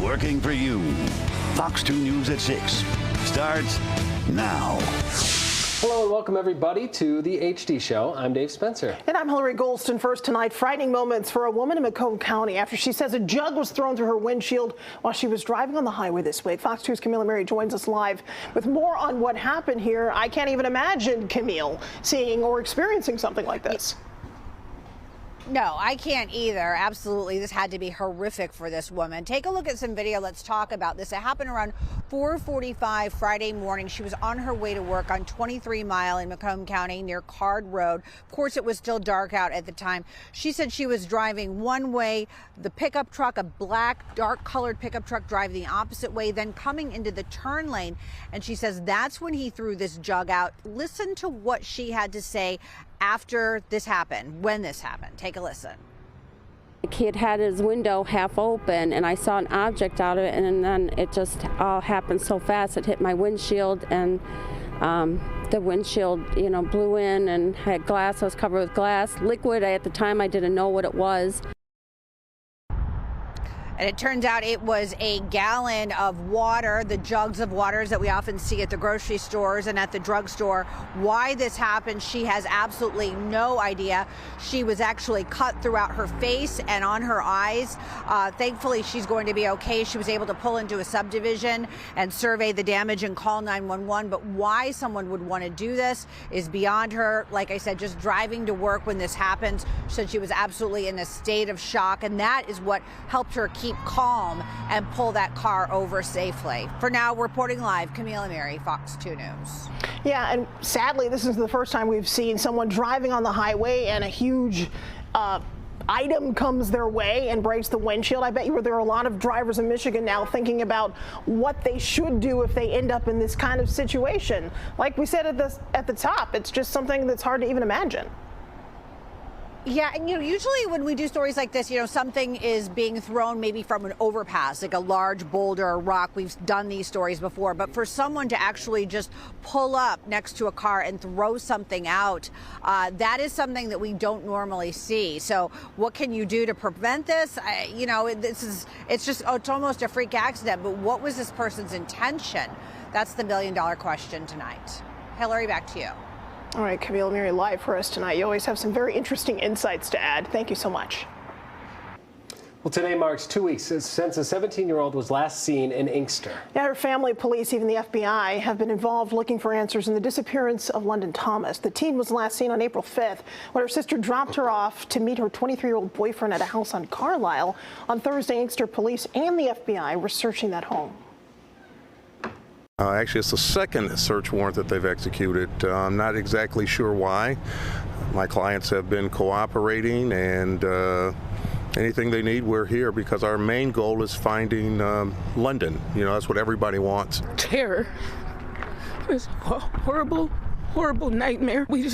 working for you. Fox 2 News at 6 starts now. Hello and welcome everybody to the HD Show. I'm Dave Spencer. And I'm Hilary Golston. First tonight, frightening moments for a woman in Macomb County after she says a jug was thrown through her windshield while she was driving on the highway this week. Fox 2's Camille joins us live with more on what happened here. I can't even imagine, Camille, seeing or experiencing something like this. No, I can't either. Absolutely. This had to be horrific for this woman. Take a look at some video. Let's talk about this. It happened around 4:45 Friday morning. She was on her way to work on 23 Mile in Macomb County near Card Road. Of course, it was still dark out at the time. She said she was driving one way, the pickup truck, a black, dark colored pickup truck, driving the opposite way, then coming into the turn lane. And she says that's when he threw this jug out. Listen to what she had to say after this happened, when this happened. Take a listen. The kid had his window half open and I saw an object out of it, and then it just all happened so fast. It hit my windshield, and the windshield, blew in and had glass. I was covered with glass. Liquid, at the time I didn't know what it was. And it turns out it was a gallon of water, the jugs of waters that we often see at the grocery stores and at the drugstore. Why this happened, she has absolutely no idea. She was actually cut throughout her face and on her eyes. Thankfully, she's going to be okay. She was able to pull into a subdivision and survey the damage and call 911. But why someone would want to do this is beyond her. Like I said, just driving to work when this happened, she said she was absolutely in a state of shock. And that is what helped her keep calm and pull that car over safely. For now, reporting live, Camille Mary, Fox 2 News. Yeah, and sadly, this is the first time we've seen someone driving on the highway and a huge item comes their way and breaks the windshield. I bet you there are a lot of drivers in Michigan now thinking about what they should do if they end up in this kind of situation. Like we said at the top, it's just something that's hard to even imagine. Yeah, and usually when we do stories like this, something is being thrown maybe from an overpass, like a large boulder or rock. We've done these stories before, but for someone to actually just pull up next to a car and throw something out, that is something that we don't normally see. So what can you do to prevent this? It's almost a freak accident, but what was this person's intention? That's the million-dollar question tonight. Hilary, back to you. All right, Camille Mary live for us tonight. You always have some very interesting insights to add. Thank you so much. Well, today marks 2 weeks since a 17-year-old was last seen in Inkster. Yeah, her family, police, even the FBI have been involved looking for answers in the disappearance of London Thomas. The teen was last seen on April 5th when her sister dropped her off to meet her 23-year-old boyfriend at a house on Carlisle. On Thursday, Inkster police and the FBI were searching that home. Actually, it's the second search warrant that they've executed. I'm not exactly sure why. My clients have been cooperating, and anything they need, we're here, because our main goal is finding London. That's what everybody wants. Terror. It's a horrible, horrible nightmare. We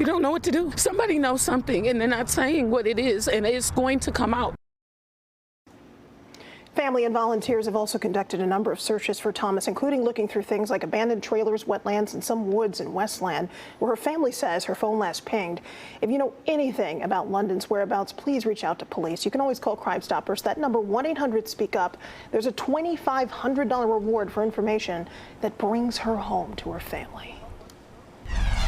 don't know what to do. Somebody knows something, and they're not saying what it is, and it's going to come out. Family and volunteers have also conducted a number of searches for Thomas, including looking through things like abandoned trailers, wetlands, and some woods in Westland, where her family says her phone last pinged. If you know anything about London's whereabouts, please reach out to police. You can always call Crime Stoppers. That number, 1-800-SPEAK-UP. There's a $2,500 reward for information that brings her home to her family.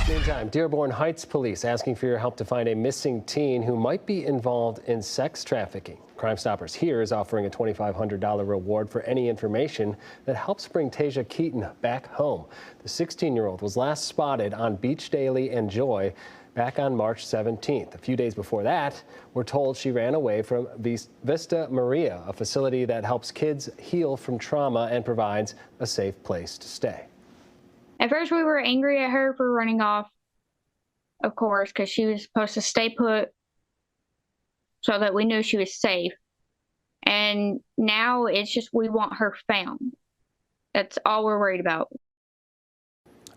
Meantime, Dearborn Heights police asking for your help to find a missing teen who might be involved in sex trafficking. Crime Stoppers here is offering a $2,500 reward for any information that helps bring Tasia Keaton back home. The 16-year-old was last spotted on Beach Daily and Joy back on March 17th. A few days before that, we're told she ran away from Vista Maria, a facility that helps kids heal from trauma and provides a safe place to stay. At first, we were angry at her for running off, of course, because she was supposed to stay put so that we knew she was safe. And now it's just we want her found. That's all we're worried about.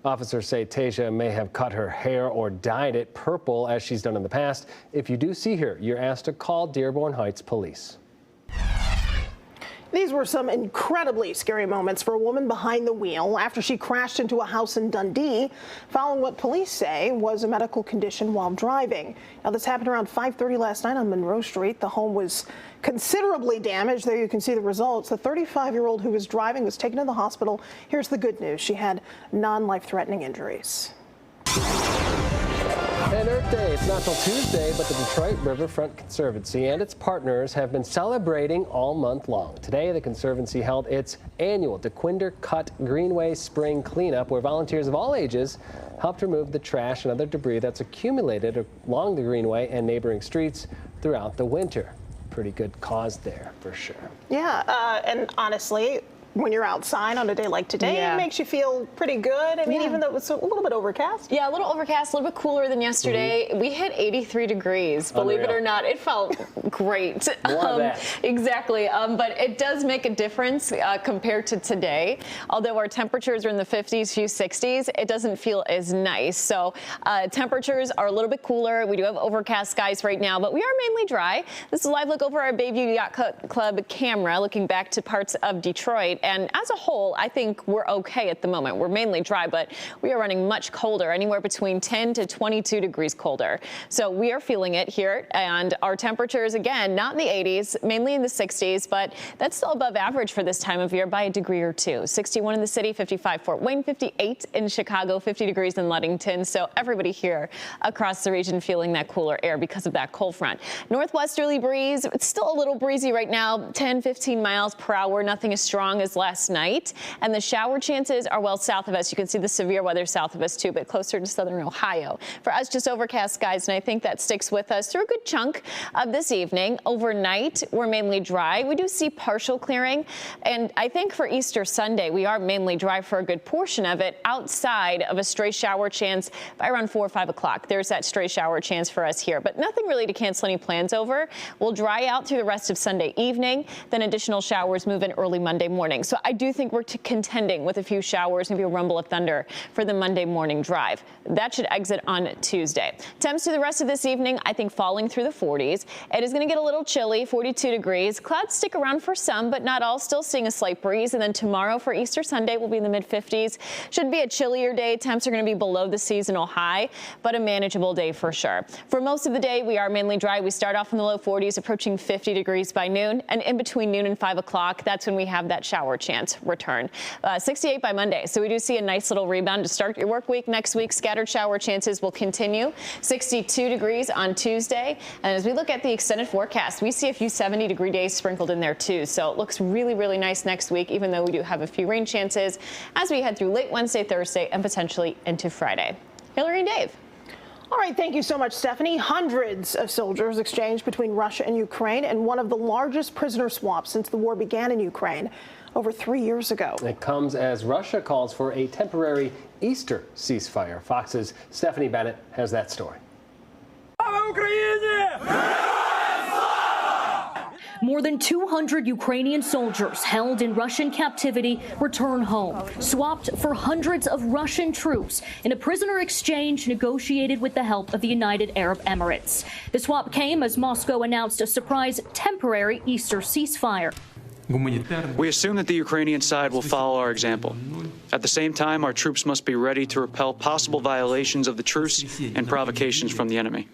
Officers say Tasia may have cut her hair or dyed it purple as she's done in the past. If you do see her, you're asked to call Dearborn Heights Police. These were some incredibly scary moments for a woman behind the wheel after she crashed into a house in Dundee following what police say was a medical condition while driving. Now, this happened around 5:30 last night on Monroe Street. The home was considerably damaged. There you can see the results. The 35-year-old who was driving was taken to the hospital. Here's the good news. She had non-life-threatening injuries. And Earth Day, it's not till Tuesday, but the Detroit Riverfront Conservancy and its partners have been celebrating all month long. Today, the Conservancy held its annual DeQuinder Cut Greenway Spring Cleanup, where volunteers of all ages helped remove the trash and other debris that's accumulated along the Greenway and neighboring streets throughout the winter. Pretty good cause there, for sure. Yeah, and honestly, when you're outside on a day like today, it makes you feel pretty good. I mean, even though it's a little bit overcast. Yeah, a little overcast, a little bit cooler than yesterday. We hit 83 degrees, believe it or not. It felt great. More of that. Exactly, but it does make a difference compared to today. Although our temperatures are in the 50s, few 60s, it doesn't feel as nice. So temperatures are a little bit cooler. We do have overcast skies right now, but we are mainly dry. This is a live look over our Bayview Yacht Club camera, looking back to parts of Detroit. And as a whole, I think we're okay at the moment. We're mainly dry, but we are running much colder, anywhere between 10 to 22 degrees colder. So we are feeling it here. And our temperatures, again, not in the 80s, mainly in the 60s, but that's still above average for this time of year by a degree or two. 61 in the city, 55 Fort Wayne, 58 in Chicago, 50 degrees in Ludington. So everybody here across the region feeling that cooler air because of that cold front. Northwesterly breeze. It's still a little breezy right now, 10, 15 miles per hour. Nothing as strong as last night, and the shower chances are well south of us. You can see the severe weather south of us too, but closer to southern Ohio. For us, just overcast skies, and I think that sticks with us through a good chunk of this evening. Overnight, we're mainly dry. We do see partial clearing, and I think for Easter Sunday, we are mainly dry for a good portion of it, outside of a stray shower chance by around 4 or 5 o'clock. There's that stray shower chance for us here, but nothing really to cancel any plans over. We'll dry out through the rest of Sunday evening, then additional showers move in early Monday morning. So I do think we're contending with a few showers, maybe a rumble of thunder for the Monday morning drive. That should exit on Tuesday. Temps through the rest of this evening, I think falling through the 40s. It is going to get a little chilly, 42 degrees. Clouds stick around for some, but not all. Still seeing a slight breeze. And then tomorrow for Easter Sunday, we'll be in the mid-50s. Should be a chillier day. Temps are going to be below the seasonal high, but a manageable day for sure. For most of the day, we are mainly dry. We start off in the low 40s, approaching 50 degrees by noon. And in between noon and 5 o'clock, that's when we have that shower chance return. 68 by Monday. So we do see a nice little rebound to start your work week. Next week, scattered shower chances will continue. 62 degrees on Tuesday. And as we look at the extended forecast, we see a few 70-degree days sprinkled in there too. So it looks really, really nice next week, even though we do have a few rain chances as we head through late Wednesday, Thursday, and potentially into Friday. Hilary and Dave. All right, thank you so much, Stephanie. Hundreds of soldiers exchanged between Russia and Ukraine, and one of the largest prisoner swaps since the war began in Ukraine over 3 years ago. It comes as Russia calls for a temporary Easter ceasefire. Fox's Stephanie Bennett has that story. More than 200 Ukrainian soldiers held in Russian captivity return home, swapped for hundreds of Russian troops in a prisoner exchange negotiated with the help of the United Arab Emirates. The swap came as Moscow announced a surprise temporary Easter ceasefire. We assume that the Ukrainian side will follow our example. At the same time, our troops must be ready to repel possible violations of the truce and provocations from the enemy.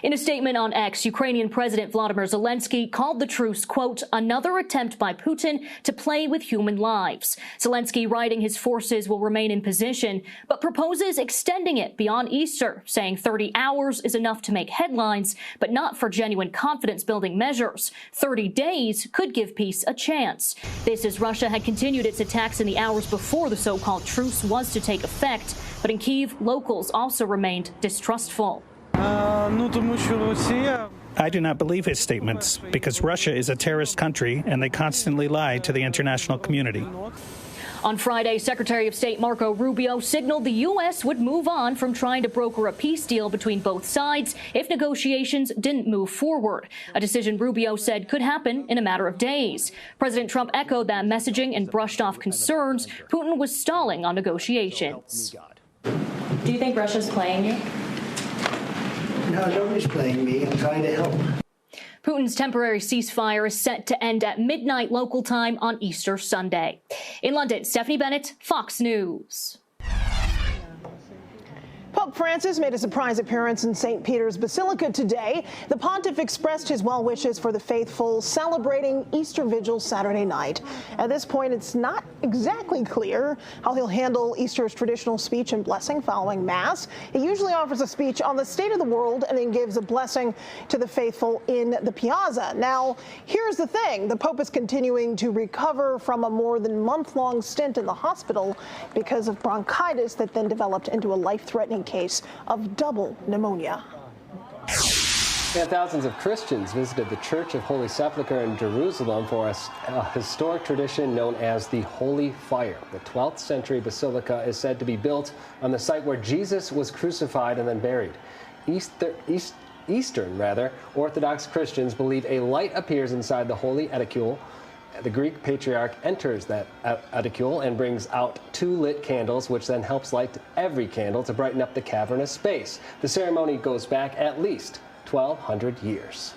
In a statement on X, Ukrainian President Volodymyr Zelensky called the truce, quote, another attempt by Putin to play with human lives. Zelensky writing his forces will remain in position, but proposes extending it beyond Easter, saying 30 hours is enough to make headlines, but not for genuine confidence-building measures. 30 days could give peace a chance. This as Russia had continued its attacks in the hours before the so-called truce was to take effect. But in Kyiv, locals also remained distrustful. I do not believe his statements because Russia is a terrorist country and they constantly lie to the international community. On Friday, Secretary of State Marco Rubio signaled the U.S. would move on from trying to broker a peace deal between both sides if negotiations didn't move forward, a decision Rubio said could happen in a matter of days. President Trump echoed that messaging and brushed off concerns Putin was stalling on negotiations. Do you think Russia's playing you? No, nobody's playing me. I'm trying to help. Putin's temporary ceasefire is set to end at midnight local time on Easter Sunday. In London, Stephanie Bennett, Fox News. Pope Francis made a surprise appearance in St. Peter's Basilica today. The pontiff expressed his well wishes for the faithful celebrating Easter Vigil Saturday night. At this point, it's not exactly clear how he'll handle Easter's traditional speech and blessing following Mass. He usually offers a speech on the state of the world and then gives a blessing to the faithful in the piazza. Now, here's the thing. The Pope is continuing to recover from a more than month-long stint in the hospital because of bronchitis that then developed into a life-threatening case of double pneumonia. And thousands of Christians visited the Church of Holy Sepulchre in Jerusalem for a historic tradition known as the Holy Fire. The 12th century basilica is said to be built on the site where Jesus was crucified and then buried. Eastern Orthodox Christians believe a light appears inside the Holy Edicule. The Greek patriarch enters that edicule and brings out 2 lit candles, which then helps light every candle to brighten up the cavernous space. The ceremony goes back at least 1,200 years.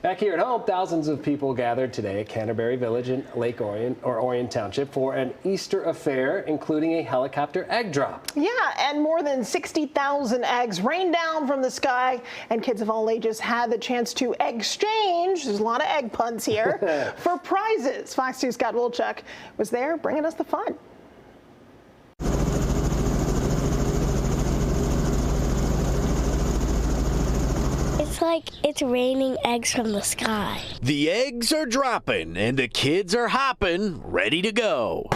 Back here at home, thousands of people gathered today at Canterbury Village in Lake Orion, or Orion Township, for an Easter affair, including a helicopter egg drop. Yeah, and more than 60,000 eggs rained down from the sky, and kids of all ages had the chance to exchange, there's a lot of egg puns here, for prizes. Fox News' Scott Wolchuk was there bringing us the fun. It's like it's raining eggs from the sky. The eggs are dropping and the kids are hopping, ready to go.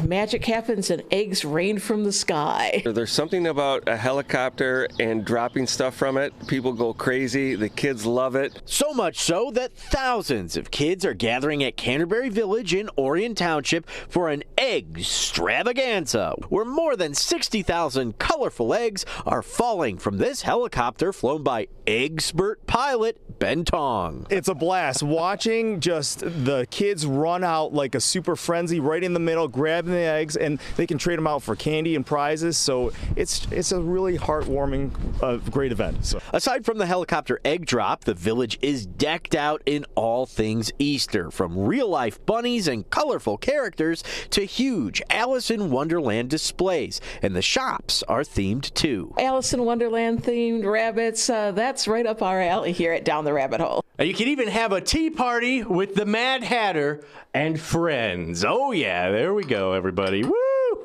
Magic happens and eggs rain from the sky. There's something about a helicopter and dropping stuff from it. People go crazy. The kids love it. So much so that thousands of kids are gathering at Canterbury Village in Orion Township for an egg extravaganza, where more than 60,000 colorful eggs are falling from this helicopter flown by expert pilot Ben Tong. It's a blast watching just the kids run out like a super frenzy right in the middle, grabbing the eggs, and they can trade them out for candy and prizes. So it's a really heartwarming, great event. So. Aside from the helicopter egg drop, the village is decked out in all things Easter, from real-life bunnies and colorful characters to huge Alice in Wonderland displays, and the shops are themed too. Alice in Wonderland themed rabbits, that's right up our alley here at Down the Rabbit Hole. And you can even have a tea party with the Mad Hatter and friends. Oh yeah, there we go, everybody. Woo!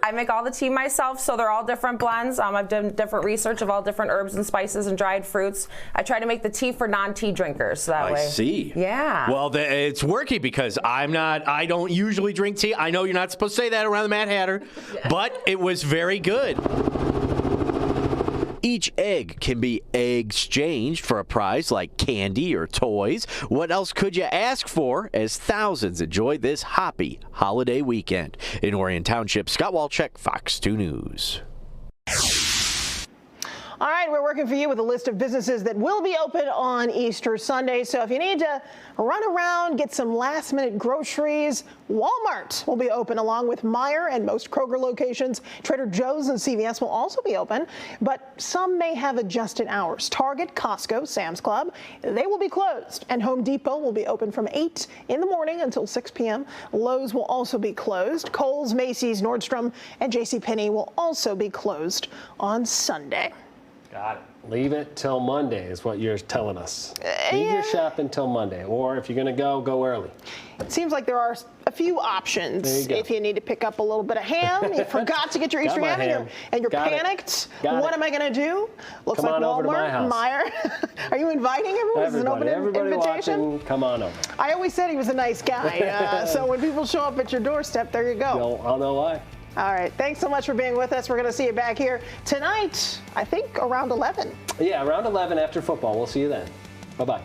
I make all the tea myself, so they're all different blends. I've done different research of all different herbs and spices and dried fruits. I try to make the tea for non-tea drinkers, so that way. I see. Yeah. Well, it's working because I don't usually drink tea. I know you're not supposed to say that around the Mad Hatter, but it was very good. Each egg can be exchanged for a prize like candy or toys. What else could you ask for as thousands enjoy this happy holiday weekend? In Orion Township, Scott Wolchuk, Fox 2 News. All right, we're working for you with a list of businesses that will be open on Easter Sunday. So if you need to run around, get some last-minute groceries, Walmart will be open along with Meijer and most Kroger locations. Trader Joe's and CVS will also be open, but some may have adjusted hours. Target, Costco, Sam's Club, they will be closed. And Home Depot will be open from 8 in the morning until 6 p.m. Lowe's will also be closed. Kohl's, Macy's, Nordstrom, and JCPenney will also be closed on Sunday. Got it. Leave it till Monday is what you're telling us. Leave your shopping till Monday, or if you're going to go early. It seems like there are a few options. If you need to pick up a little bit of ham, you forgot to get your Easter ham, and you're panicked. What am I going to do? Looks like Walmart, Meijer. Are you inviting everyone? Is this an open invitation? Watching, come on over. I always said he was a nice guy. So when people show up at your doorstep, there you go. I'll know why. All right. Thanks so much for being with us. We're going to see you back here tonight, I think around 11. Yeah, around 11 after football. We'll see you then. Bye-bye.